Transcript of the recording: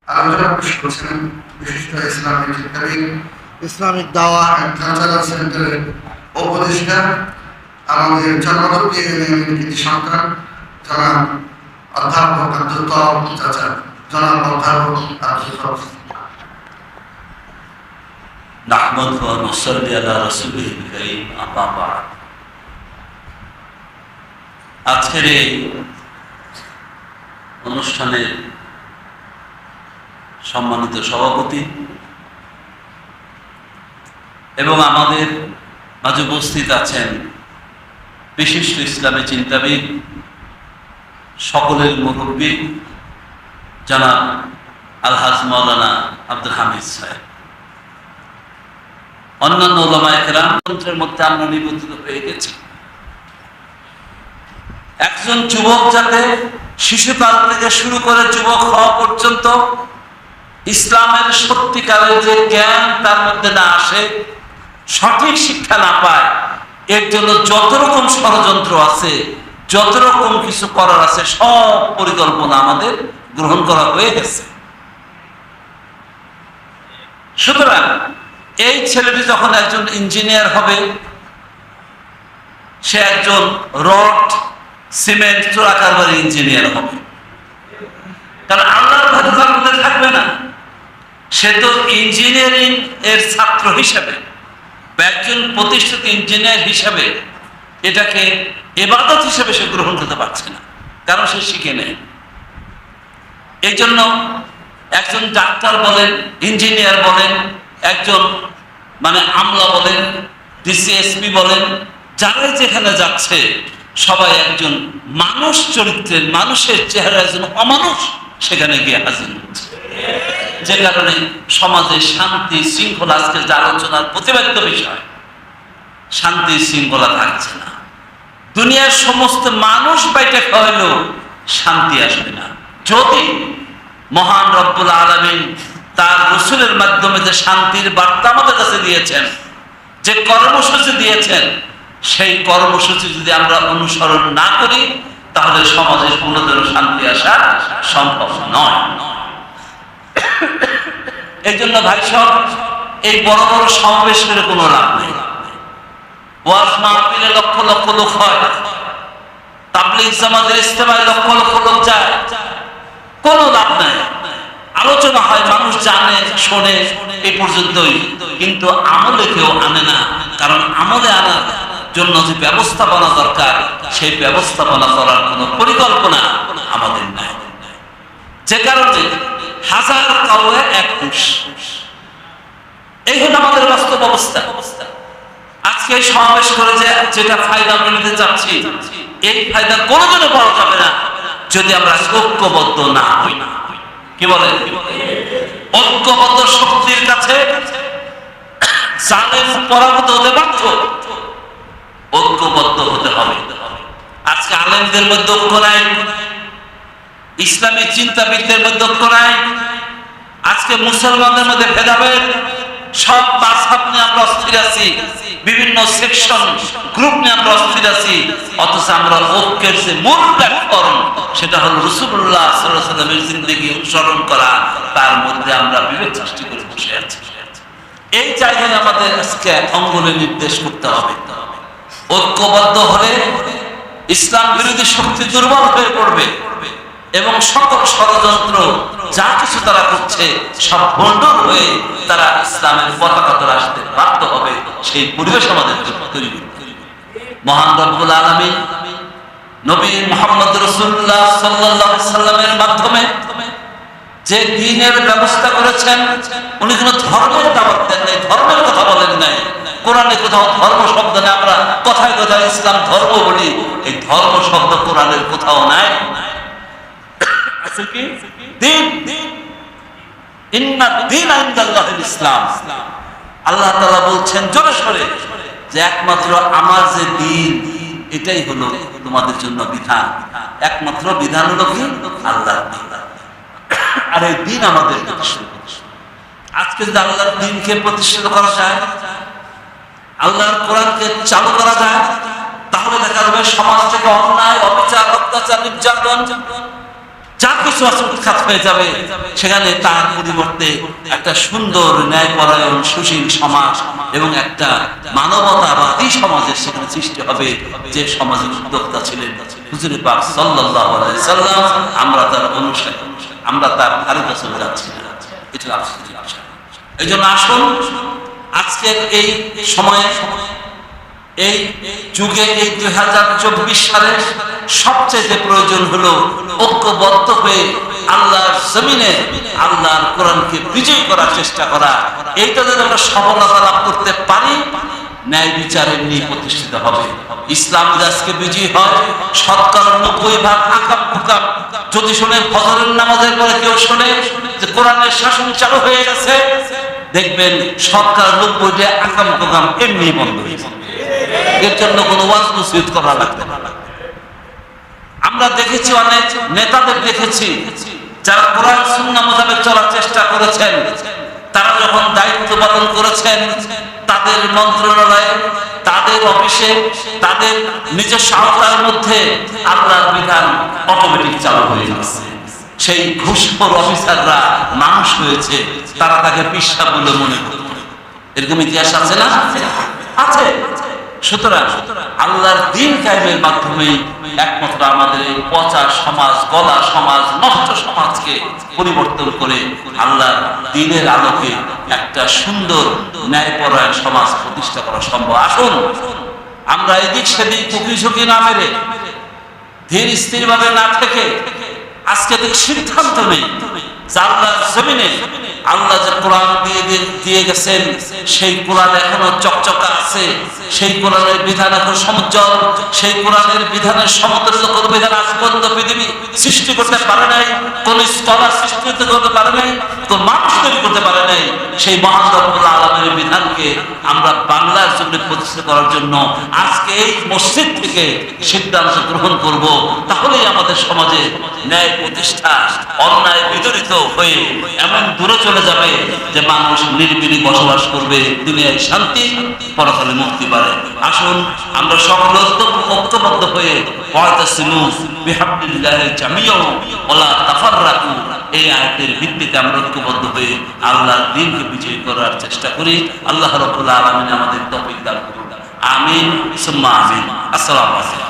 আলোচনা পেশ করছেন বিশিষ্ট ইসলামিক শিক্ষাবিদ, ইসলামিক দাওয়া অ্যান্ড কালচারাল সেন্টারের উপদেষ্টা, আমাদের জন্মদত্তী ইউনিয়নের কৃতি সন্তান জনাব অধ্যাপক আব্দুল তওয়াব চাচা, জনাব অধ্যাপক আব্দুল তওয়াব। নাহমাদুহু ওয়া নুসাল্লি আলা রাসূলিহিল কারীম, আম্মা বা'দ। আজকের এই অনুষ্ঠানের সম্মানিত সভাপতি এবং আমাদের মাঝে উপস্থিত আছেন বিশিষ্ট ইসলামী চিন্তাবিদ, সকলের মুরব্বী জনাব আলহাজ মাওলানা আব্দুল হামিদ সাহেব, অন্যান্য উলামায়ে কেরাম, তন্ত্রের মধ্যে আমরা নিবন্ধিত হয়ে গেছি। একজন যুবক যাতে শিশুকাল থেকে শুরু করে যুবক হওয়া পর্যন্ত ইসলামের সত্যিকারের যে জ্ঞান তার মধ্যে না আসে, সঠিক শিক্ষা না পায়, এর জন্য যত রকম ষড়যন্ত্র আছে, যত রকম কিছু করার আছে, সব পরিকল্পনা আমাদের গ্রহণ করা হয়ে গেছে। সুতরাং এই ছেলেটি যখন একজন ইঞ্জিনিয়ার হবে, সে একজন রড সিমেন্ট চোরাকারবারি ইঞ্জিনিয়ার হবে, কারণ আল্লাহর ভয় তার মধ্যে থাকবে না। সে তো ইঞ্জিনিয়ারিং এর ছাত্র হিসেবে বা একজন প্রতিষ্ঠিত ইঞ্জিনিয়ার হিসেবে এটাকে ইবাদত হিসেবে সে গ্রহণ করতে পারছে না, কারণ সে শিখে নেয়। এই জন্য একজন ডাক্তার বলেন, ইঞ্জিনিয়ার বলেন, একজন আমলা বলেন, ডিসিএসপি বলেন, যারাই যেখানে যাচ্ছে সবাই একজন মানুষ চরিত্রের, মানুষের চেহারা একজন অমানুষ সেখানে গিয়ে হাজির হচ্ছে। যে কারণে সমাজে শান্তি শৃঙ্খলা, আজকে যে আলোচনার প্রতিপাদ্য বিষয়, শান্তি শৃঙ্খলা থাকছে না। দুনিয়ার সমস্ত মানুষ বাইটে খাওয়াইলেও শান্তি আসবে না। যদি মহান রব্বুল আলামিন তার রসুলের মাধ্যমে যে শান্তির বার্তা আমাদের কাছে দিয়েছেন, যে কর্মসূচি দিয়েছেন, সেই কর্মসূচি যদি আমরা অনুসরণ না করি, তাহলে সমাজে কোনোদিনও শান্তি আসা সম্ভব নয়। এই জন্য ভাই সব, এই বড় বড় সমাবেশ করে কোনো লাভ নেই। ওয়াজ মাহফিলে লক্ষ লক্ষ লোক হয়, তাবলীগ জামাতের ইজতেমায় লক্ষ লক্ষ লোক যায়, কোনো লাভ নাই। আলোচনা হয়, মানুষ জানে শোনে, এই পর্যন্তই, কিন্তু আমলে কেউ আনে না। কারণ আমলে আনার জন্য যে ব্যবস্থাপনা দরকার, সেই ব্যবস্থাপনা করার কোনো পরিকল্পনা আমাদের নাই। যে কারণে হাজার কাউয়ে এক হুঁশ, এই হলো আমাদের বাস্তব অবস্থা। আজকে সমাবেশ করে যেটা ফায়দা আমরা নিতে চাচ্ছি, এই ফায়দা কোনোদিনও পাওয়া যাবে না যদি আমরা ঐক্যবদ্ধ না হই। কি বলেন? ঐক্যবদ্ধ শক্তির কাছে জালেম পরাভূত হতে বাধ্য, ঐক্যবদ্ধ হতে হবে। আজকে আলেমদের মধ্যে ঐক্য নাই, ইসলামী চিন্তাবিদদের মধ্যে ঐক্য নাই, আজকে মুসলমানদের মধ্যে ভেদাভেদ, সব মাযহাব নিয়ে আমরা অস্থির আছি, বিভিন্ন সেকশন গ্রুপ নিয়ে আমরা অস্থির আছি। অথচ আমরা ঐক্যের যে মূল প্ল্যাটফর্ম, সেটা হলো রাসূলুল্লাহ সাল্লাল্লাহু আলাইহি ওয়াসাল্লামের জিন্দেগি অনুসরণ করা, তার মধ্যে আমরা বিভেদ সৃষ্টি করে বসে আছি। এই জায়গায় আমাদের আজকে অঙ্গনে নির্দেশ করতে হবে। ঐক্যবদ্ধ হলে ইসলাম বিরোধী শক্তি দুর্বল হয়ে পড়বে এবং সকল ষড়যন্ত্র যা কিছু তারা করছে সব ভণ্ডুল হয়ে তারা ইসলামের পতাকা ধরে আসতে বাধ্য হবে। সেই পরিবেশ আমাদের তৈরি করতে হবে। মহান রব্বুল আলামিন নবী মুহাম্মদ রাসূলুল্লাহ সাল্লাল্লাহু আলাইহি সাল্লামের মাধ্যমে যে দ্বীনের ব্যবস্থা করেছেন, উনি কোনো ধর্মের দাওয়াত দেন নাই, ধর্মের কথা বলেন নাই। কোরআনে কোথাও ধর্ম শব্দ নেই। আমরা কথায় কথায় ইসলাম ধর্ম বলি, এই ধর্ম শব্দ কোরআনের কোথাও নাই। আছে কি? দ্বীন। ইন্নাদ দীনা ইনদাল্লাহিল ইসলাম। আল্লাহ তাআলা বলছেন জোরে সোরে যে একমাত্র আমার যে দ্বীন, এটাই হলো তোমাদের জন্য বিধান। একমাত্র বিধান হলো কি? আল্লাহর দ্বীন। আর এই দ্বীন আমাদের আজকে যদি আল্লাহর দ্বীনকে প্রতিষ্ঠিত করা যায়, আল্লাহর কোরআনকে চালু করা যায়, তাহলে দেখা যাবে সমাজ থেকে অন্যায়, অবিচার, অত্যাচার, নির্যাতন যা কিছু আছে উৎখাত হয়ে যাবে, সেখানে তার পরিবর্তে একটা সুন্দর ন্যায়পরায়ণ সুশীল সমাজ এবং একটা মানবতাবাদী সমাজের সেখানে সৃষ্টি হবে, যে সমাজের উদ্যোক্তা ছিলেন হুজুর পাক সাল্লাল্লাহু আলাইহি সাল্লাম। আমরা তার অনুসারী, আমরা তার ধারে কাছে যাচ্ছি না, এটা আফসোসের বিষয়। এই জন্য আসুন আজকের এই সময়ে, এই যুগে, এই 2024 সালে সবচেয়ে প্রয়োজন হলো ঐক্যবদ্ধ হয়ে আল্লাহর জমিনে আল্লাহর কোরআনকে বিজয় করার চেষ্টা করা। এইটা যদি আমরা সফলতা লাভ করতে পারি, ন্যায় বিচারের নিয়ে প্রতিষ্ঠিত হবে ইসলাম। আজকে বিজয়ী হয় 97% আকাম কুকাম যদি শোনে, ফজরের নামাজের পরে কেউ শোনে যে কোরআনের শাসন চালু হয়ে গেছে, দেখবেন 97% আকাম কুকাম এমনি বন্ধ হয়ে যাবে। এর জন্য কোনো ওয়াজ নসিহত করা লাগবে না। আমরা দেখেছি অনেক নেতাদের দেখেছি যারা কোরআন সুন্নাহ মোতাবেক চলার চেষ্টা করেছেন, তারা যখন দায়িত্ব পালন করেছেন, তাদের মন্ত্রণালয়ে, তাদের অফিসে, তাদের নিজস্ব আওতার মধ্যে আল্লাহর বিধান অটোমেটিক চালু হয়ে যাচ্ছে। সেই ঘুষখোর অফিসাররা মানুষ হয়েছে, তারা তাকে পিশা বলে মনে করত। এরকম ইতিহাস আছে না? আছে। সুতরাং আল্লাহর দ্বীন কায়েমের মাধ্যমে একমাত্র আমাদের এই পচা সমাজ, গলা সমাজ, নষ্ট সমাজকে পরিবর্তন করে আল্লাহর দ্বীনের আলোকে একটা সুন্দর ন্যায়পরায়ণ সমাজ প্রতিষ্ঠা করা সম্ভব। আসুন আমরা এদিক সেদিক কুকি ঝুঁকি না মেরে, ধীর স্থির ভাবে না থেকে আজকে থেকে সিদ্ধান্ত নেই যে আল্লাহর জমিনে আল্লাহ যে কোরআন দিয়ে গেছেন, সেই কোরআন এখনো চকচকা আছে, সেই কোরআনের বিধান এখন সমুজ্জ্বল, সেই কোরআনের বিধানের সমতুল্য কোন বিধান আজ পর্যন্ত পৃথিবী সৃষ্টি করতে পারে নাই, কোন স্কলার সৃষ্টি করতে পারে নাই, কোন মানুষ তৈরি করতে পারে নাই। সেই মহান রব্বুল আলামিনের বিধানকে আমরা বাংলার জন্য প্রতিষ্ঠা করার জন্য আজকে এই মসজিদ থেকে সিদ্ধান্ত গ্রহণ করব। তাহলেই আমাদের সমাজে ন্যায় প্রতিষ্ঠা, অন্যায় বিদরিত হয়ে এমন দূরে চলে যাবে যে মানুষ নিরিবিলি বসবাস করবে, দুনিয়ায় শান্তি, পরকালে মুক্তি পাবে। আসুন আমরা সকল ঐক্যবদ্ধ হয়ে ওয়াতাসিমু বিহাবলিল্লাহি জামিআন ওয়ালা তাফাররাকু, এই আয়াতের ভিত্তিতে আমরা ঐক্যবদ্ধ হয়ে আল্লাহর দ্বীনকে বিজয় করার চেষ্টা করি। আল্লাহ রাব্বুল আলামিন আমাদের তৌফিক দান করুন। আমিন সুম্মা আমিন। আসসালামু আলাইকুম।